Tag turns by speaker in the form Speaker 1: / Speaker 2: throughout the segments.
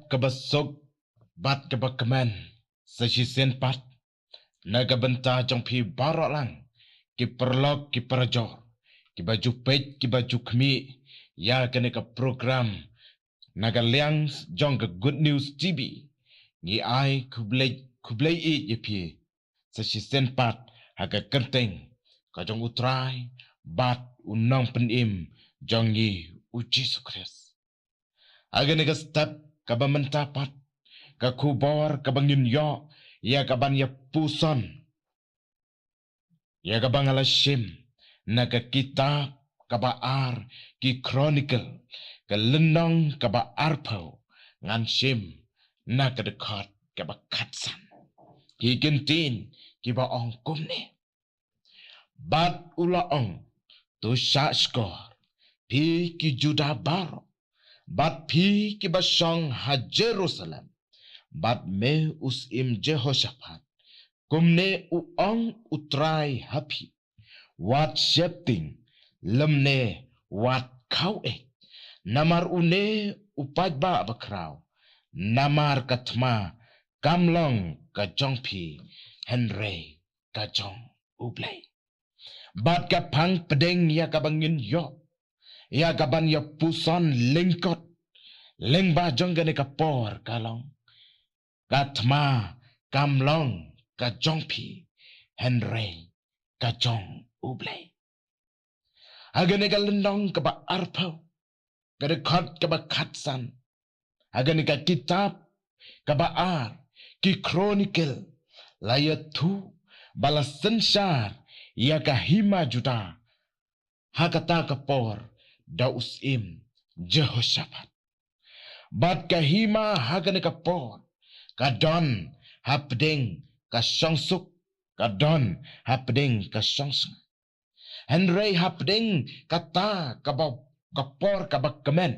Speaker 1: kabasog bat kabakaman sa sisen pat nagabenta jong pi barok lang ki perlok ki perjor ki baju pej ki baju kmi ya kene ka program nagaliang jong ka good news tv ni ai kublai e ye pi sa sisen pat haga kenteng ka jong utrai bat unang penim jong yi u Jesus Christ agane ka step ka bamentapat ka kubor ka bangin yo ya ka ban ya puson ya ka bangala shim na ka kitab ka baar ki chronicle ka lenong ka baar pau ngan shim na ka dekat ka ba katsan ki gentin ki ba ong kumne bat ula ong tu sha skor pi ki juda baro bat pi ki ba shong ha Jerusalem bat me us im Jehoshaphat kumne u ong utrai happy wat shepting lemne wat kau namar une upaj ba bakraw namar katma kamlong ka jongpi henry ka jong ublay bat ka pang pedeng ya ka bangin yo ya ka ban ya puson lingkot lengba jong gane ka por kalong katma kamlong ka jongpi henry ka jong ublay agane ka lendong ka ba arpau ka dekat ka ba katsan agane ka kitab ka ba ar ki chronicle laya tu bala sensar ya ka hima juda hakata ka por daus im Jehoshaphat bat ka hima hagane ka por ka don hapding ka shongsuk ka don hapding ka shongsuk Henry hapding kata ka ba ka por ka ba kemen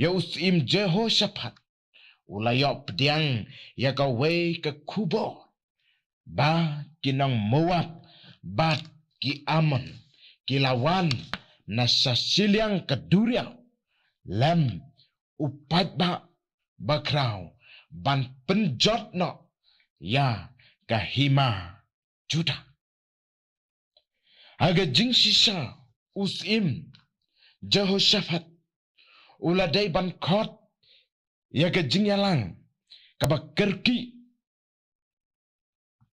Speaker 1: ya usim Jehoshaphat ulayok pediang ya ka we ka kubo ba kinang Moab bat ki Amon ki lawan na sasiliang kaduriang lem upat ba bakraw ban penjot no ya kahima juda aga jing sisa usim Jehoshaphat uladai ban khot ya ka jing yalang kabakerki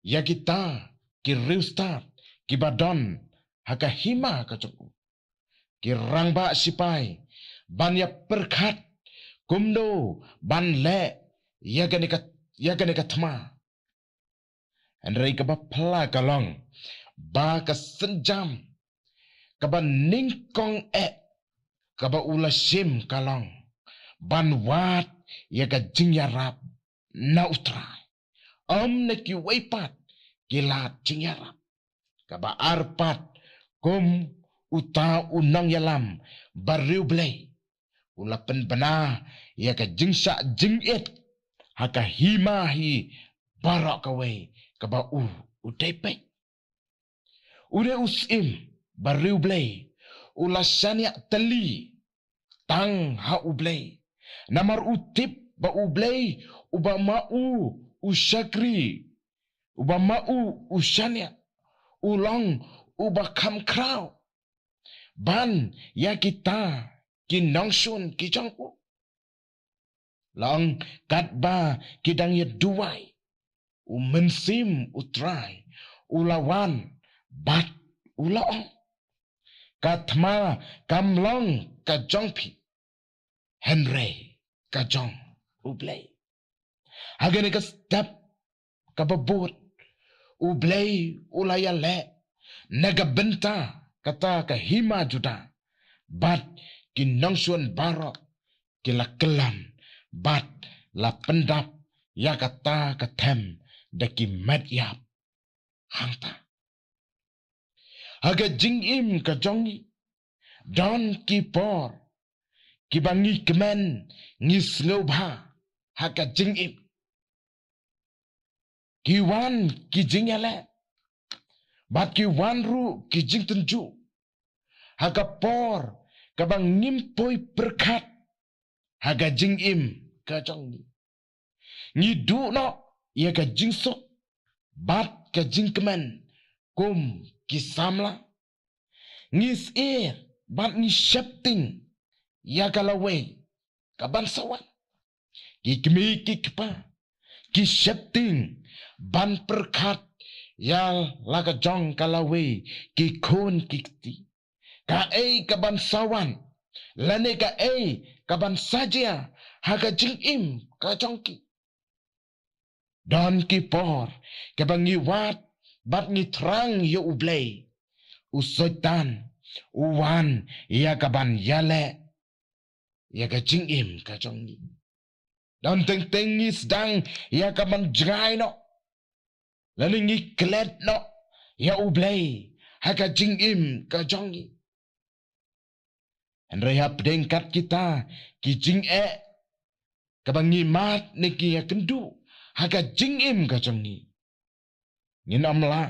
Speaker 1: ya kita ki riustat ki badon haka hima ka joku ki rangba sipai ban ya perkhat kumdo ban le ya gane ka thma andrai ka ba phla kalong ba ka senjam ka ba ningkong ka ba ulasim kalong ban wat ya ka jingyarap na utra na ki waipat kilat jingyarap ka ba arpat kum uta unang yalam bariu blay ulapen bana ya ka jingsa jingit haka hima hi barak kawe ka ba utepe ude usim bariu blay ulasanya teli tang ha ublay namar utip ba ublay uba mau usyakri uba mau usyanya ulang uba kam kraw ban ya kita kinangsun kijangku lang katba kidang ya duwai umensim utrai ulawan bat ulaong katma kamlong kajongpi Henry kajong ublay hagane ka step kababot ublay ulayale nagabenta kata ka hima juda bat kinangsuan barok kilakelam bat la pendap ya kata katem daki medyap hangta haga jingim ka jongi don kipor kibangi kemen ngislobha haga jingim kiwan kijingale bat kiwan ru kijing tenju haga por kabang ngimpoy perkat haga jingim ka jongi Ngi du no ia ka jingso bat ka jingkemen kum kisamla ngis bat ni shapting ya kalawe kaban sawan kikmi kikpa ki shapting ban perkat ya laga jong kalawe ki kon kikti ka kaban sawan lane ka kaban saja haga jingim ka jongki dan ki por kabang wat bat ni terang yo ublay usotan uwan ya kaban yale ya ka jingim ka jongki dan teng ni sedang ya kaban jrai no lalu ni klet no ya ublay haga jingim ka jongki and rehab dengkat kita ki jing kabang ni mat ni ki ya kendu haga jingim ka jongki ngin amla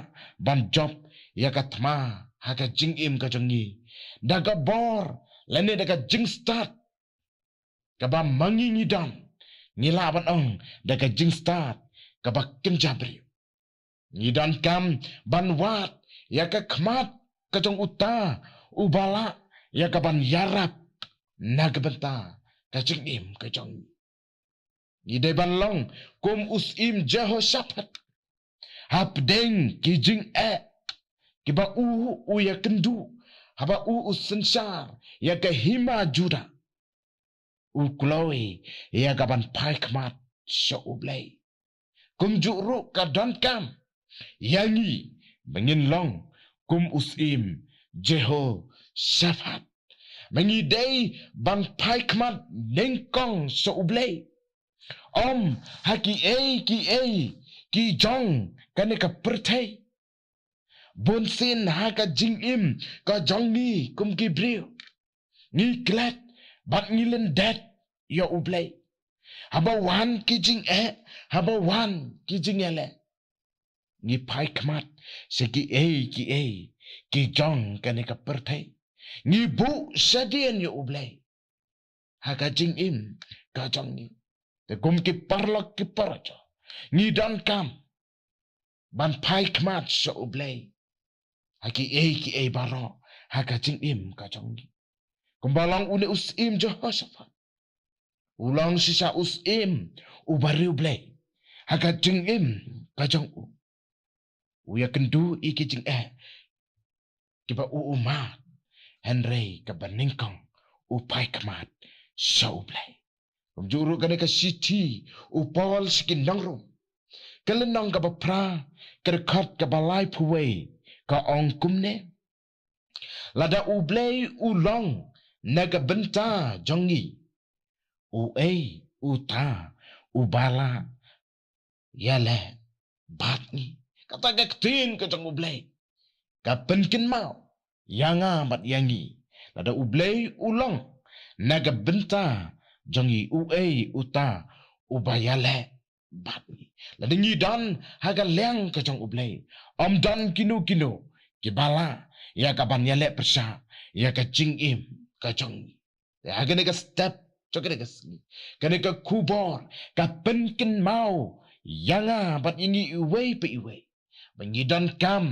Speaker 1: ban job ya katma haga jingim ka jongki daga bor lane daga jing start kaba mangi ngidam ngila ban ong daga jing start kaba kenjabri ngidan kam ban wat ya ka khmat ka jong uta ubala ya kaban yarap nagbenta ka jingim ka jong ngide ban long kum usim Jehoshaphat hapdeng ki jing kiba u ya kendu haba usenshar ya ka hima juda u kloe ya kaban paikmat sho ublay kum juru ka don kam yangi bengin long kum usim Jehoshaphat mengidei ban paikmat nengkong so ublay om haki ki jong kane ka pertai bonsin haka jingim ka jongi kum ki brio ni klat bat ngilen dat yo ublay haba wan ki jing haba wan ki jing ele ni paikmat seki ki jong kane ka pertai ni bu sadien yo ublay haka jingim ka jongi te kum ki parlak ki parajo ni dan kam ban paikmat so ublay haki baro haka jingim ka jongi kumbalang une usim Jehoshaphat ulang sisa usim ubari ublay haka jingim ka jong uya kendu iki jing kiba umat Henry kabaningkong upaikmat so ublay juru kane ka siti upawal sikin nangrum kelenong ka bapra kerkat ka balai puwe ka ongkumne lada ublay ulong naga benta jongi uta ubala yale batni kata gaktin ka jong ublay ka penkin mau yanga bat yangi lada ublay ulong naga benta jongi uta ubayale batni lada ngidan haga leng ka jong ublay om dan kinu kibala ya ka ban yale persa ya ka jingim ka jong ya haga ne ka step chokene ka sni kane ka kubor ka penkin mau yanga bat ingi iwe bangidan kam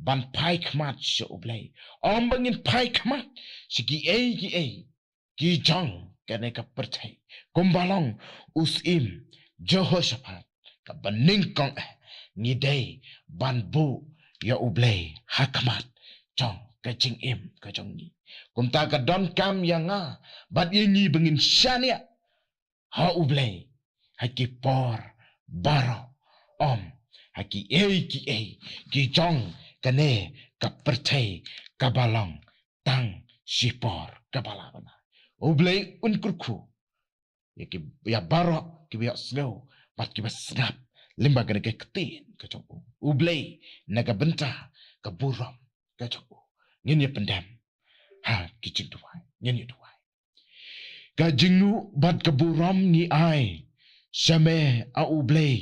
Speaker 1: ban paikmat so ublay om bangin paikmat siki ki jong kane ka pertai kumbalong usim Jehoshaphat ka baningkong ngidei ban bu ya ublay hakmat jong ka jingim ka jongi kumta ka don kam yanga bat yengi bangin shania ha ublay haki por baro om haki ki jong kane ka pertai ka balong tang sipor ka balabana ublay unkurku ya baro ki biak slow pat ki basnap limba kane ke ketin ka jong ublay naga benta ka buram ka jong ngin ya pendam ha ki jing tuai ngin ya tuai ka jingu bat ka buram ni ai same a ublay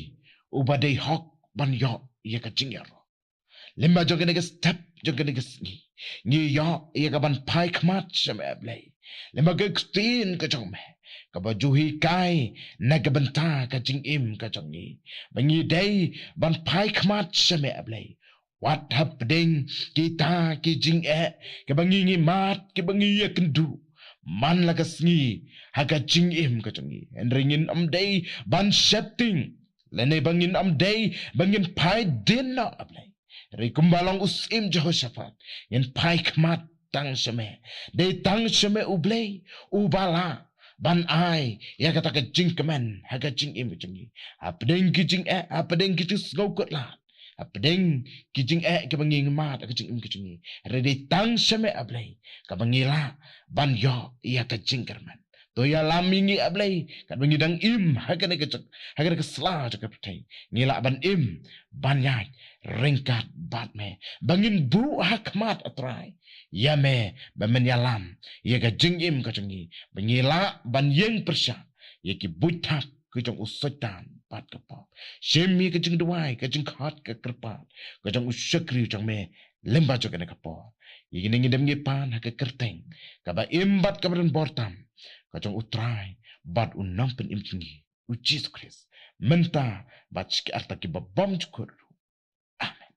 Speaker 1: ubadai hok ban yo ya ka jing ya ro limba jong kane ke step jong kane ke ni yo ya ka ban paikmat same ublay limba ke ketin ka jong me kabajuhi kai nagabanta ka jing im ka jangi bangi day ban pai khmat shame ablay what happening kita ki jing ke bangi ngi mat ke bangi ya kendu man lagas ngi haga jing im ka jangi and ringin day ban setting lene bangin day bangin pai dinna ablay rikumbalong usim Jehoshaphat yen pai khmat tang shame de tang shame ublay ubala ban ai ya kata ke jing kemen haga jing im jangi apdeng ki jing apdeng ki tusgo kot la apdeng ki jing ke bangi mat ke jing im ke jangi rede tang shame ablay ka bangi la ban yo ya ka jing kerman to ya lamingi ablay kat bangi dang im haga ne ke sla ke ptai ngila ban im ban yak ringkat bat me bangin bu hakmat atrai ya me bamen ya ga jing im ka jangi bangila ban yeng persya ya ki butak ke jong usotan pat ka pa shemi ke jing duai ke jing khat ke kerpat ke jong usakri jong me lemba jong ne ka pa yi ngi dem ngi pan ha ke kerteng ka ba imbat ka beren bortam ka jong utrai bat unam pen im jingi u Jesus Christ menta bat ki arta ki babam chukur. Amen.